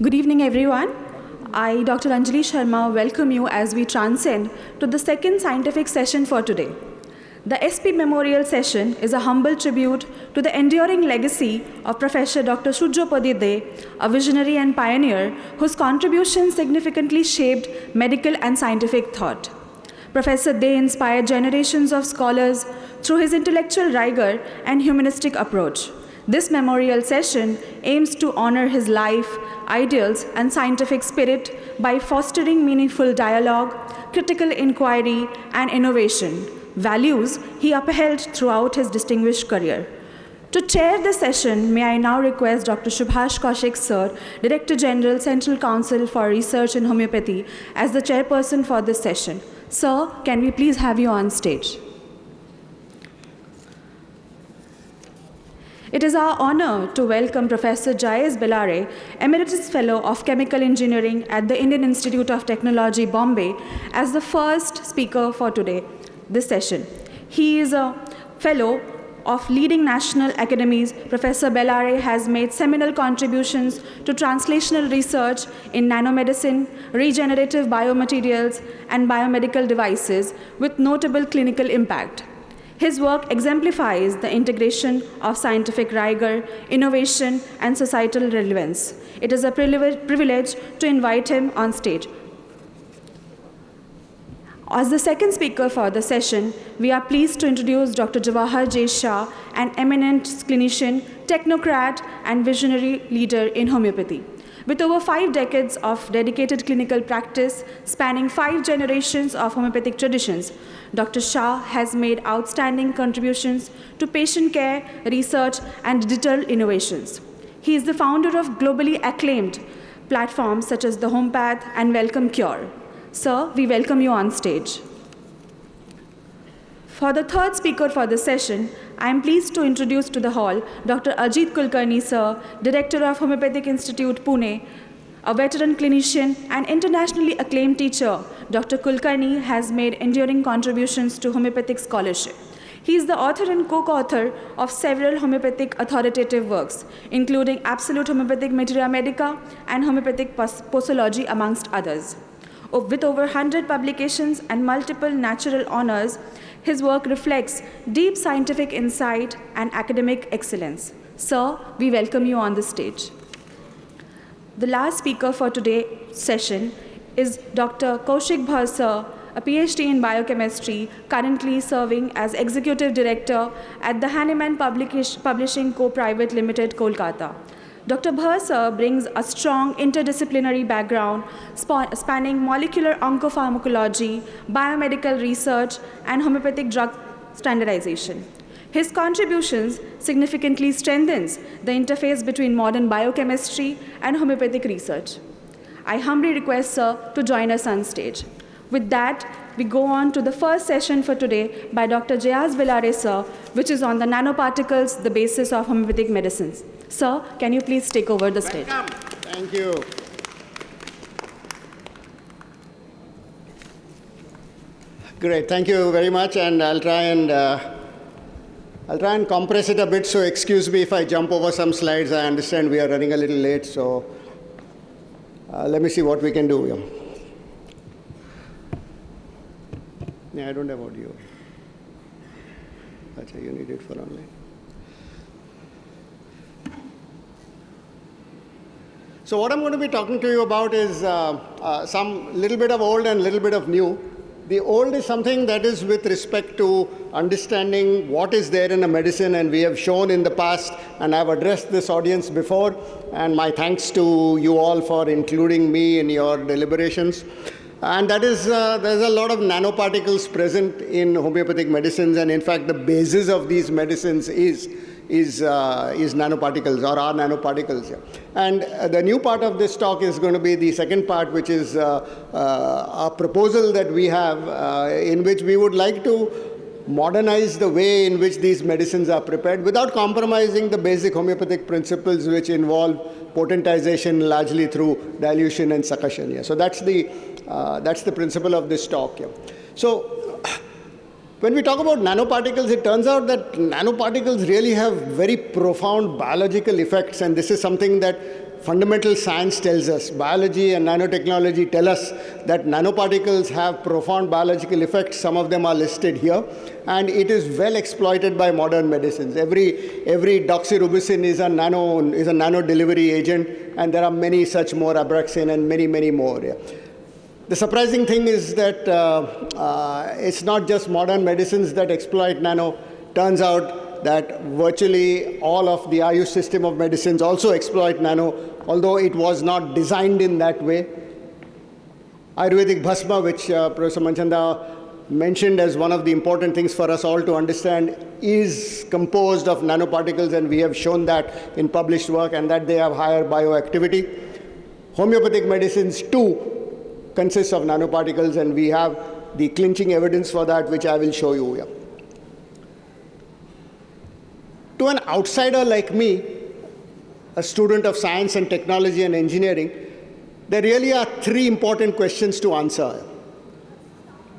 Good evening, everyone. I, Dr. Anjali Sharma, welcome you as we transcend to the second scientific session for today. The SP Memorial Session is a humble tribute to the enduring legacy of Professor Dr. Sujopadi De, a visionary and pioneer whose contributions significantly shaped medical and scientific thought. Professor De inspired generations of scholars through his intellectual rigor and humanistic approach. This memorial session aims to honor his life, ideals, and scientific spirit by fostering meaningful dialogue, critical inquiry, and innovation, values he upheld throughout his distinguished career. To chair the session, may I now request Dr. Subhash Kaushik Sir, Director General, Central Council for Research in Homeopathy, as the chairperson for this session. Sir, can we please have you on stage? It is our honor to welcome Professor Jayes Bellare, Emeritus Fellow of Chemical Engineering at the Indian Institute of Technology, Bombay, as the first speaker for this session. He is a fellow of leading national academies. Professor Bellare has made seminal contributions to translational research in nanomedicine, regenerative biomaterials, and biomedical devices with notable clinical impact. His work exemplifies the integration of scientific rigor, innovation, and societal relevance. It is a privilege to invite him on stage. As the second speaker for the session, we are pleased to introduce Dr. Jawahar J. Shah, an eminent clinician, technocrat, and visionary leader in homeopathy. With over 5 decades of dedicated clinical practice spanning 5 generations of homeopathic traditions, Dr. Shah has made outstanding contributions to patient care, research, and digital innovations. He is the founder of globally acclaimed platforms such as the HomePath and Welcome Cure. Sir, we welcome you on stage. For the third speaker for the session, I am pleased to introduce to the hall Dr. Ajit Kulkarni, Sir, Director of Homeopathic Institute, Pune, a veteran clinician and internationally acclaimed teacher. Dr. Kulkarni has made enduring contributions to homeopathic scholarship. He is the author and co-author of several homeopathic authoritative works, including Absolute Homeopathic Materia Medica and Homeopathic Posology, amongst others. With over 100 publications and multiple natural honors, his work reflects deep scientific insight and academic excellence. Sir, we welcome you on the stage. The last speaker for today's session is Dr. Kaushik Bhar, Sir, a PhD in biochemistry, currently serving as Executive Director at the Hahnemann Publishing Co. Private Limited, Kolkata. Dr. Bhar, Sir, brings a strong interdisciplinary background spanning molecular oncopharmacology, biomedical research, and homeopathic drug standardization. His contributions significantly strengthens the interface between modern biochemistry and homeopathic research. I humbly request Sir to join us on stage. With that, we go on to the first session for today by Dr. Jayes Bellare, Sir, which is on the nanoparticles, the basis of homeopathic medicines. Sir, can you please take over the stage? Welcome. Thank you. Great, thank you very much, and I'll try and compress it a bit, so excuse me if I jump over some slides. I understand we are running a little late, so let me see what we can do. Yeah, I don't have audio. Achha, you need it for online. So what I'm going to be talking to you about is some little bit of old and little bit of new. The old is something that is with respect to understanding what is there in a medicine, and we have shown in the past, and I've addressed this audience before, and my thanks to you all for including me in your deliberations. And that is, there's a lot of nanoparticles present in homeopathic medicines, and in fact the basis of these medicines is nanoparticles, or are nanoparticles. Yeah. And the new part of this talk is going to be the second part, which is a proposal that we have in which we would like to modernize the way in which these medicines are prepared without compromising the basic homeopathic principles which involve potentization largely through dilution and succussion. Yeah. So that's the principle of this talk. Yeah. So when we talk about nanoparticles, it turns out that nanoparticles really have very profound biological effects, and this is something that fundamental science tells us, biology and nanotechnology tell us that nanoparticles have profound biological effects. Some of them are listed here. And it is well exploited by modern medicines. Every doxorubicin is a nano delivery agent, and there are many such more, Abraxane and many, many more. Yeah. The surprising thing is that it's not just modern medicines that exploit nano. Turns out that virtually all of the Ayush system of medicines also exploit nano, although it was not designed in that way. Ayurvedic Bhasma, which Professor Manchanda mentioned as one of the important things for us all to understand, is composed of nanoparticles, and we have shown that in published work, and that they have higher bioactivity. Homeopathic medicines too consist of nanoparticles, and we have the clinching evidence for that, which I will show you here. To an outsider like me, a student of science and technology and engineering, there really are three important questions to answer.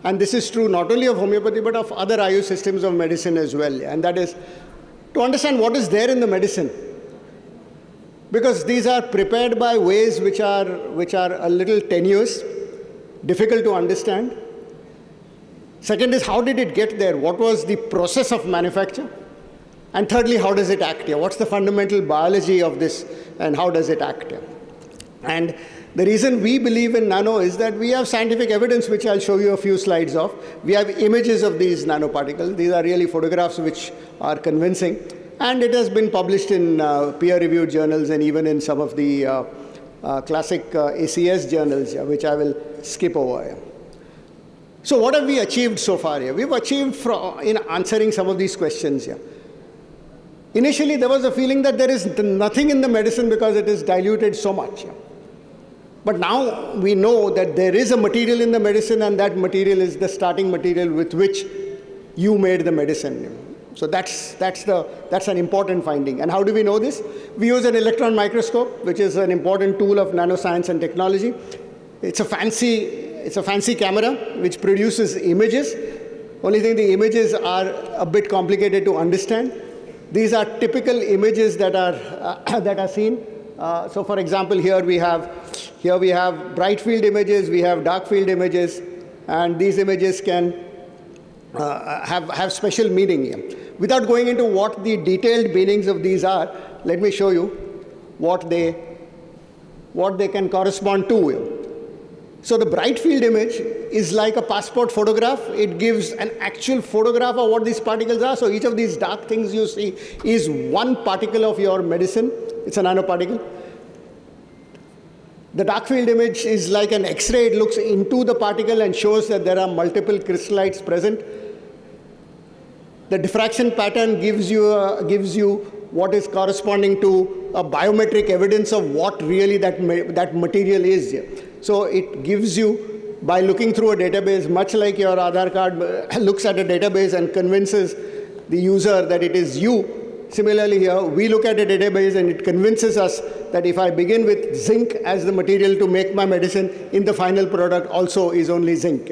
And this is true not only of homeopathy, but of other Ayush systems of medicine as well. And that is to understand what is there in the medicine. Because these are prepared by ways which are a little tenuous, difficult to understand. Second is, how did it get there? What was the process of manufacture? And thirdly, how does it act here? What's the fundamental biology of this, and how does it act here? And the reason we believe in nano is that we have scientific evidence, which I'll show you a few slides of. We have images of these nanoparticles. These are really photographs which are convincing. And it has been published in peer-reviewed journals and even in some of the classic ACS journals, which I will skip over here. So what have we achieved so far here? We've achieved in answering some of these questions here. Initially, there was a feeling that there is nothing in the medicine because it is diluted so much. But now we know that there is a material in the medicine, and that material is the starting material with which you made the medicine. So that's an important finding. And how do we know this? We use an electron microscope, which is an important tool of nanoscience and technology. It's a fancy camera which produces images. Only thing, the images are a bit complicated to understand. These are typical images that are seen. So, for example, here we have bright field images, we have dark field images, and these images can have special meaning here. Without going into what the detailed meanings of these are, let me show you what they can correspond to here. So the bright field image is like a passport photograph. It gives an actual photograph of what these particles are. So each of these dark things you see is one particle of your medicine. It's a nanoparticle. The dark field image is like an X-ray. It looks into the particle and shows that there are multiple crystallites present. The diffraction pattern gives you what is corresponding to a biometric evidence of what really that material is. So it gives you, by looking through a database, much like your Aadhaar card looks at a database and convinces the user that it is you. Similarly here, we look at a database and it convinces us that if I begin with zinc as the material to make my medicine, in the final product also is only zinc.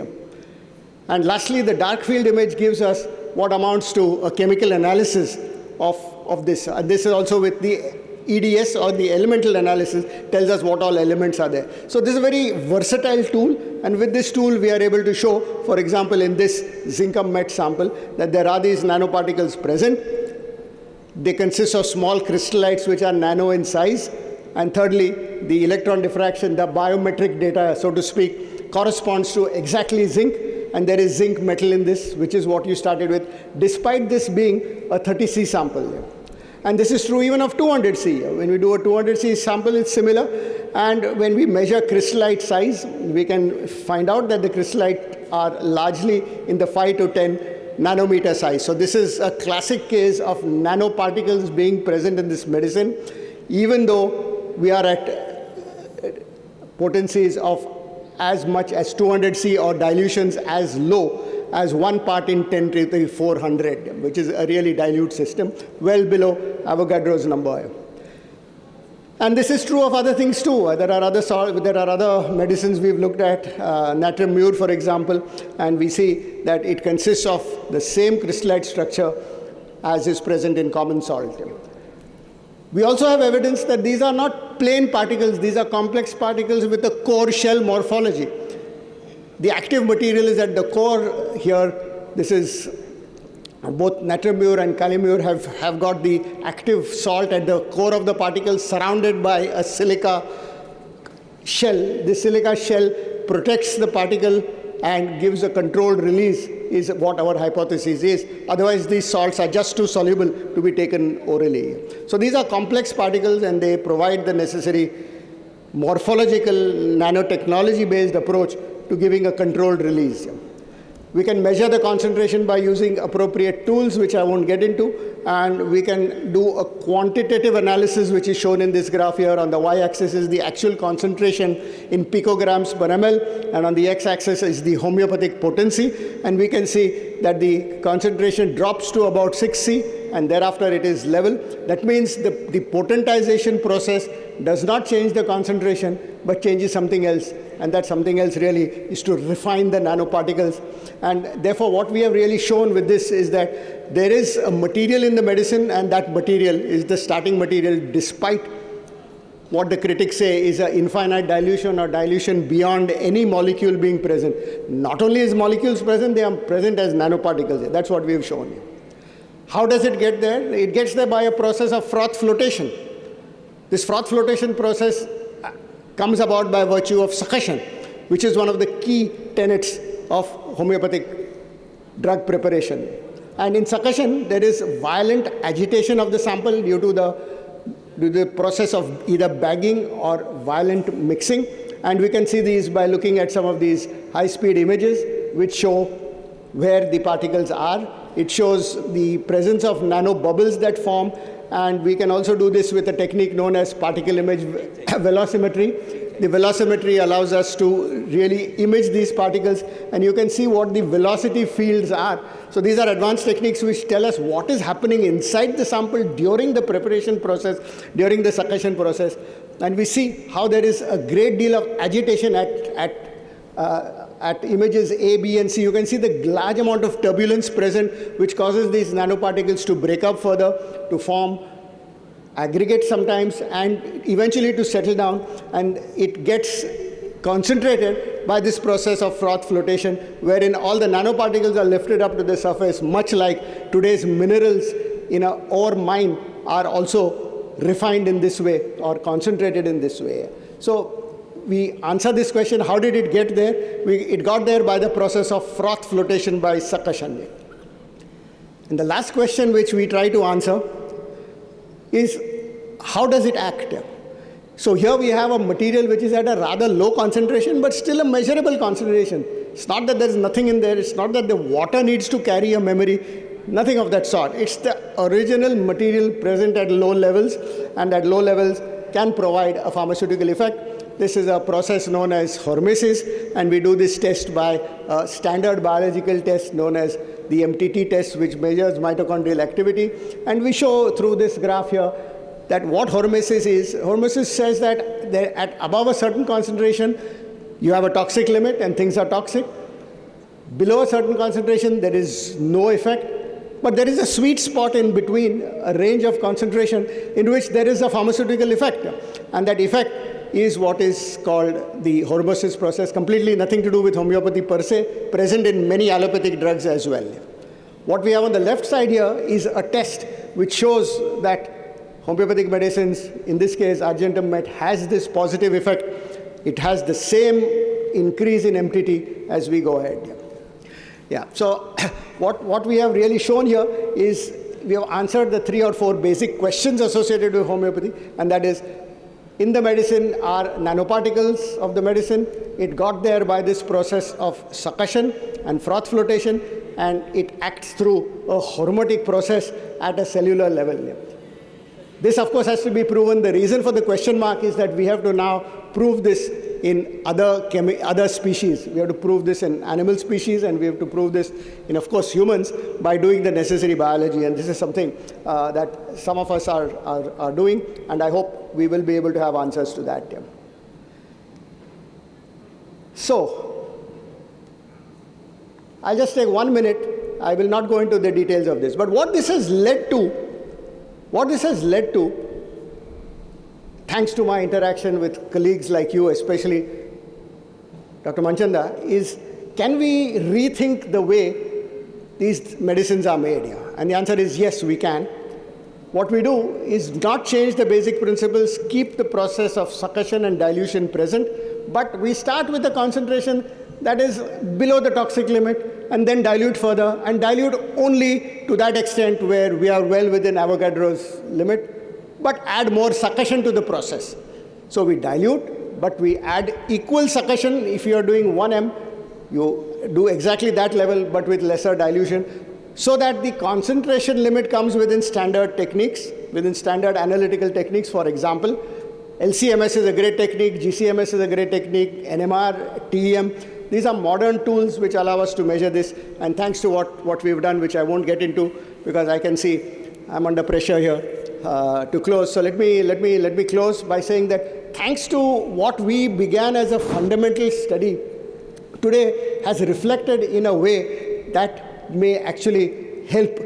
And lastly, the dark field image gives us what amounts to a chemical analysis of this. And this is also with the EDS, or the elemental analysis, tells us what all elements are there. So this is a very versatile tool, and with this tool we are able to show, for example, in this zincum met sample, that there are these nanoparticles present. They consist of small crystallites which are nano in size. And thirdly, the electron diffraction, the biometric data, so to speak, corresponds to exactly zinc. And there is zinc metal in this, which is what you started with, despite this being a 30C sample. And this is true even of 200C. When we do a 200C sample, it's similar. And when we measure crystallite size, we can find out that the crystallite are largely in the 5 to 10 nanometer size. So this is a classic case of nanoparticles being present in this medicine, even though we are at potencies of as much as 200C or dilutions as low as 1 part in 10 to the 400, which is a really dilute system, well below Avogadro's number. And this is true of other things too. There are other medicines we've looked at, natrium mur, for example, and we see that it consists of the same crystallite structure as is present in common salt. We also have evidence that these are not plain particles. These are complex particles with a core shell morphology. The active material is at the core here. This is both natriumur and kaliumur have got the active salt at the core of the particle, surrounded by a silica shell. This silica shell protects the particle and gives a controlled release, is what our hypothesis is. Otherwise, these salts are just too soluble to be taken orally. So these are complex particles, and they provide the necessary morphological nanotechnology-based approach to giving a controlled release. We can measure the concentration by using appropriate tools, which I won't get into, and we can do a quantitative analysis, which is shown in this graph here. On the y-axis is the actual concentration in picograms per ml, and on the x-axis is the homeopathic potency, and we can see that the concentration drops to about 6C, and thereafter it is level. That means the potentization process does not change the concentration, but changes something else. And that something else really is to refine the nanoparticles. And therefore, what we have really shown with this is that there is a material in the medicine, and that material is the starting material, despite what the critics say is an infinite dilution or dilution beyond any molecule being present. Not only is molecules present, they are present as nanoparticles. That's what we have shown you. How does it get there? It gets there by a process of froth flotation. This froth flotation process comes about by virtue of succussion, which is one of the key tenets of homeopathic drug preparation. And in succussion, there is violent agitation of the sample due to the process of either bagging or violent mixing. And we can see these by looking at some of these high-speed images, which show where the particles are. It shows the presence of nanobubbles that form. And we can also do this with a technique known as particle image velocimetry. The velocimetry allows us to really image these particles, and you can see what the velocity fields are. So these are advanced techniques which tell us what is happening inside the sample during the preparation process, during the succussion process. And we see how there is a great deal of agitation at images A, B, and C. You can see the large amount of turbulence present, which causes these nanoparticles to break up further, to form aggregates sometimes, and eventually to settle down. And it gets concentrated by this process of froth flotation, wherein all the nanoparticles are lifted up to the surface, much like today's minerals in an ore mine are also refined in this way or concentrated in this way. So we answer this question, how did it get there? It got there by the process of froth flotation by succussion. And the last question which we try to answer is, how does it act? So here we have a material which is at a rather low concentration, but still a measurable concentration. It's not that there's nothing in there. It's not that the water needs to carry a memory. Nothing of that sort. It's the original material present at low levels, and at low levels can provide a pharmaceutical effect. This is a process known as hormesis, and we do this test by a standard biological test known as the MTT test, which measures mitochondrial activity. And we show through this graph here that what hormesis is. Hormesis says that at above a certain concentration, you have a toxic limit and things are toxic. Below a certain concentration, there is no effect. But there is a sweet spot in between, a range of concentration in which there is a pharmaceutical effect. And that effect is what is called the hormesis process, completely nothing to do with homeopathy per se, present in many allopathic drugs as well. What we have on the left side here is a test which shows that homeopathic medicines, in this case Argentum Met, has this positive effect. It has the same increase in MTT as we go ahead. Yeah, so what we have really shown here is we have answered the 3 or 4 basic questions associated with homeopathy, and that is, in the medicine are nanoparticles of the medicine. It got there by this process of succussion and froth flotation, and it acts through a hormetic process at a cellular level. This, of course, has to be proven. The reason for the question mark is that we have to now prove this in other species. We have to prove this in animal species, and we have to prove this in, of course, humans by doing the necessary biology. And this is something that some of us are doing, and I hope we will be able to have answers to that. So, I'll just take 1 minute. I will not go into the details of this. But what this has led to, thanks to my interaction with colleagues like you, especially Dr. Manchanda, is can we rethink the way these medicines are made here? And the answer is yes, we can. What we do is not change the basic principles, keep the process of succussion and dilution present, but we start with a concentration that is below the toxic limit and then dilute further and dilute only to that extent where we are well within Avogadro's limit, but add more succussion to the process. So we dilute, but we add equal succussion. If you are doing 1 m, you do exactly that level, but with lesser dilution, so that the concentration limit comes within standard techniques, within standard analytical techniques. For example, LCMS is a great technique, GCMS is a great technique, NMR, TEM. These are modern tools which allow us to measure this. And thanks to what we've done, which I won't get into because I can see I'm under pressure here to close. So let me close by saying that thanks to what we began as a fundamental study, today has reflected in a way that may actually help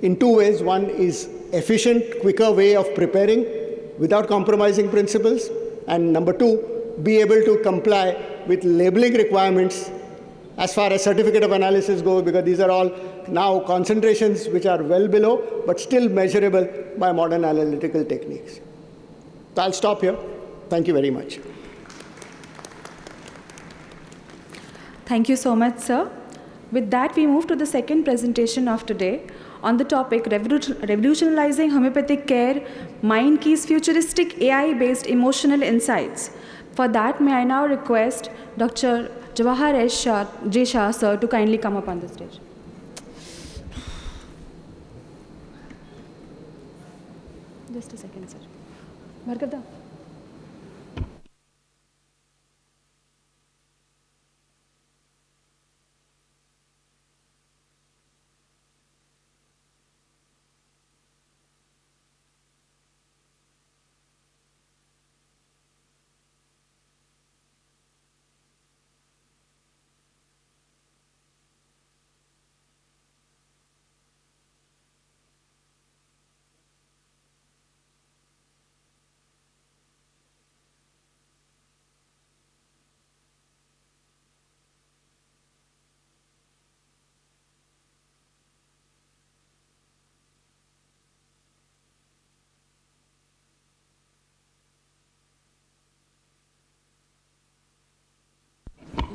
in 2 ways. One is efficient, quicker way of preparing without compromising principles. And number 2, be able to comply with labeling requirements as far as certificate of analysis go, because these are all now concentrations which are well below, but still measurable by modern analytical techniques. So I'll stop here. Thank you very much. Thank you so much, sir. With that, we move to the second presentation of today on the topic Revolutionizing Homeopathic Care, MindKey's Futuristic AI-Based Emotional Insights. For that, may I now request Dr. Jawahar J. Shah, sir, to kindly come up on the stage. Just a second, sir. Bhargavda.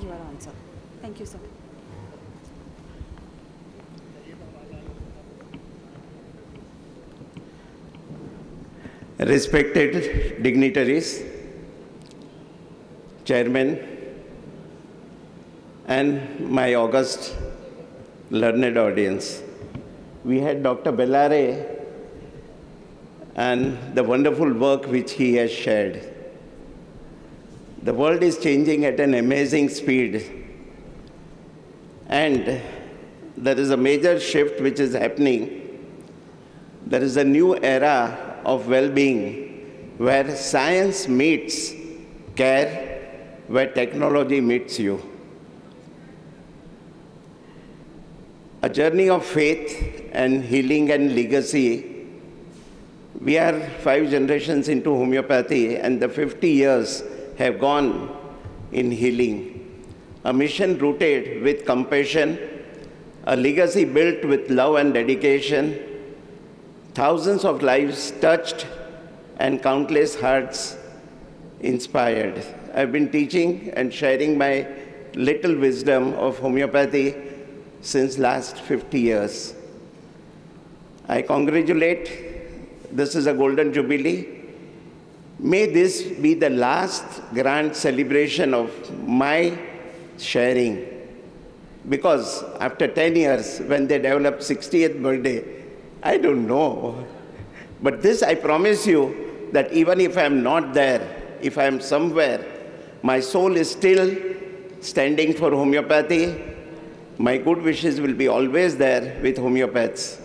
You are on, sir. Thank you, sir. Respected dignitaries, chairman, and my august learned audience. We had Dr. Bellare and the wonderful work which he has shared. The world is changing at an amazing speed, and there is a major shift which is happening. There is a new era of well-being where science meets care, where technology meets you. A journey of faith and healing and legacy. We are 5 generations into homeopathy, and the 50 years have gone in healing. A mission rooted with compassion, a legacy built with love and dedication, thousands of lives touched, and countless hearts inspired. I've been teaching and sharing my little wisdom of homeopathy since last 50 years. I congratulate, this is a golden jubilee. May this be the last grand celebration of my sharing, because after 10 years, when they develop 60th birthday, I don't know. But this I promise you, that even if I'm not there, if I'm somewhere, my soul is still standing for homeopathy. My good wishes will be always there with homeopaths.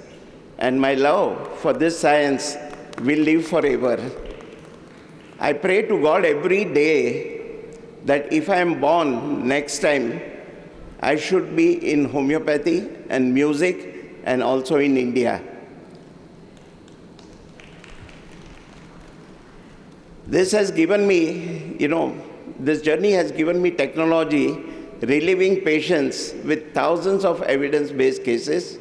And my love for this science will live forever. I pray to God every day that if I am born next time, I should be in homeopathy and music and also in India. This has given me, this journey has given me technology, relieving patients with thousands of evidence-based cases.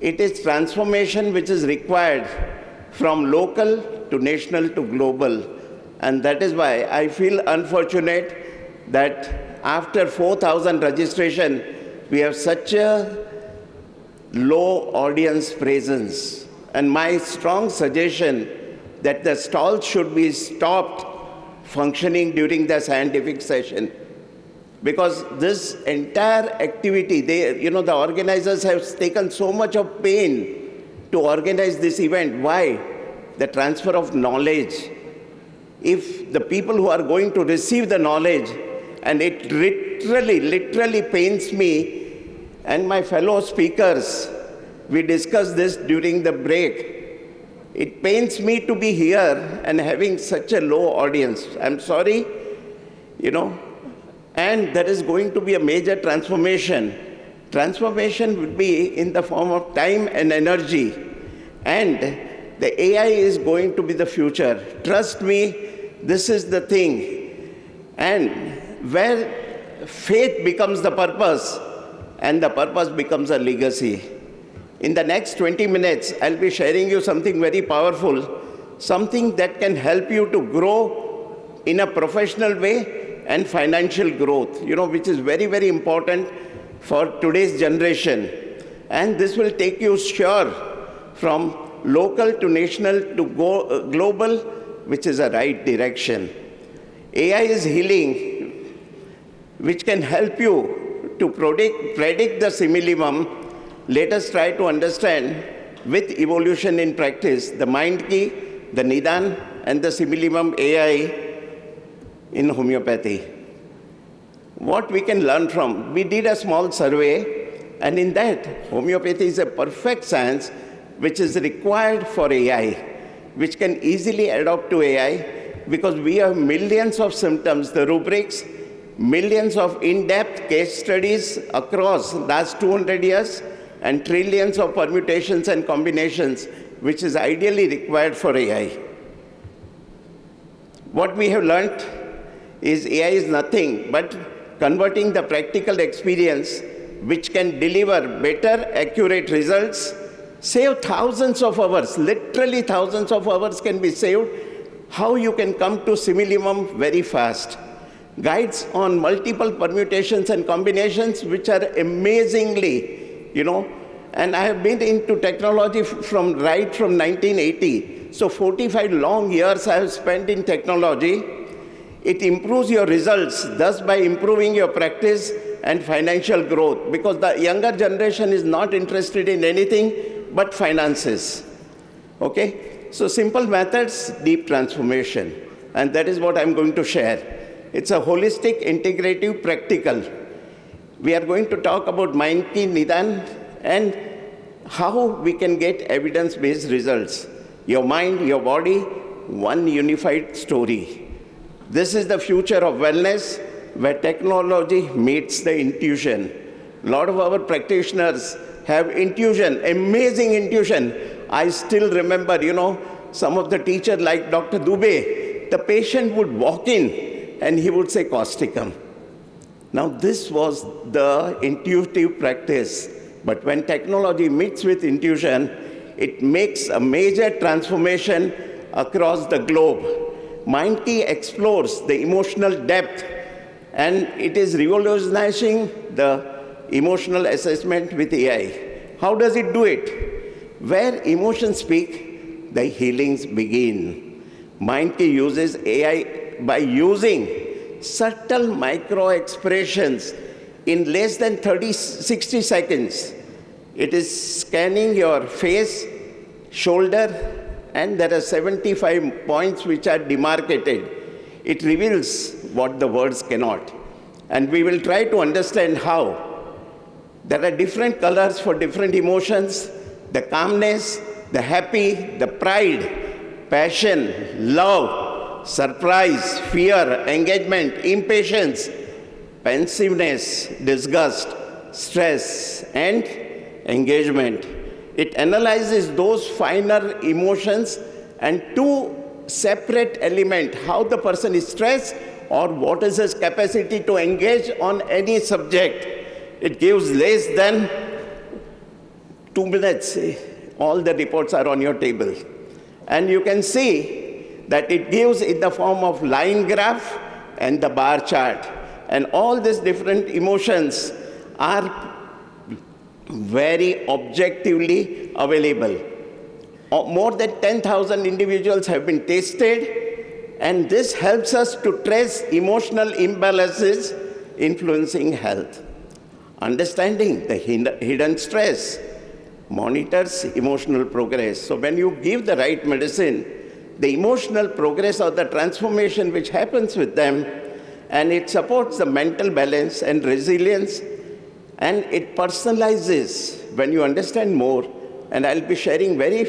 It is transformation which is required from local to national to global. And that is why I feel unfortunate that after 4,000 registration, we have such a low audience presence. And my strong suggestion that the stalls should be stopped functioning during the scientific session. Because this entire activity, the organizers have taken so much of pain to organize this event. Why? The transfer of knowledge. If the people who are going to receive the knowledge, and it literally pains me and my fellow speakers, we discussed this during the break. It pains me to be here and having such a low audience. I'm sorry, and there is going to be a major transformation. Transformation will be in the form of time and energy. And the AI is going to be the future. Trust me, this is the thing. And where faith becomes the purpose, and the purpose becomes a legacy. In the next 20 minutes, I'll be sharing you something very powerful, something that can help you to grow in a professional way and financial growth, which is very, very important for today's generation. And this will take you sure from local to national to global, which is a right direction. AI is healing, which can help you to predict the simillimum. Let us try to understand with evolution in practice the MindKey, the Nidan, and the simillimum AI in homeopathy. What we can learn from, we did a small survey, and in that, homeopathy is a perfect science which is required for AI, which can easily adopt to AI, because we have millions of symptoms, the rubrics, millions of in-depth case studies across last 200 years, and trillions of permutations and combinations, which is ideally required for AI. What we have learned is AI is nothing but converting the practical experience, which can deliver better, accurate results, save thousands of hours, literally thousands of hours can be saved, how you can come to simillimum very fast. Guides on multiple permutations and combinations, which are amazingly, and I have been into technology from 1980. So 45 long years I have spent in technology. It improves your results, thus by improving your practice and financial growth, because the younger generation is not interested in anything but finances. Okay? So simple methods, deep transformation. And that is what I'm going to share. It's a holistic, integrative, practical. We are going to talk about MindKey, Nidan, and how we can get evidence-based results. Your mind, your body, one unified story. This is the future of wellness, where technology meets the intuition. A lot of our practitioners have intuition, amazing intuition. I still remember, some of the teachers like Dr. Dubey, the patient would walk in and he would say causticum. Now this was the intuitive practice. But when technology meets with intuition, it makes a major transformation across the globe. MindKey explores the emotional depth, and it is revolutionizing the emotional assessment with AI. How does it do it? Where emotions speak, the healings begin. MindKey uses AI by using subtle micro-expressions in less than 60 seconds. It is scanning your face, shoulder, and there are 75 points which are demarcated. It reveals what the words cannot. And we will try to understand how. There are different colors for different emotions: the calmness, the happy, the pride, passion, love, surprise, fear, engagement, impatience, pensiveness, disgust, stress, and engagement. It analyzes those finer emotions and two separate element, how the person is stressed or what is his capacity to engage on any subject. It gives less than 2 minutes. All the reports are on your table. And you can see that it gives in the form of line graph and the bar chart. And all these different emotions are very objectively available. More than 10,000 individuals have been tested, and this helps us to trace emotional imbalances influencing health. Understanding the hidden stress monitors emotional progress. So when you give the right medicine, the emotional progress or the transformation which happens with them, and it supports the mental balance and resilience, and it personalizes when you understand more. And I'll be sharing very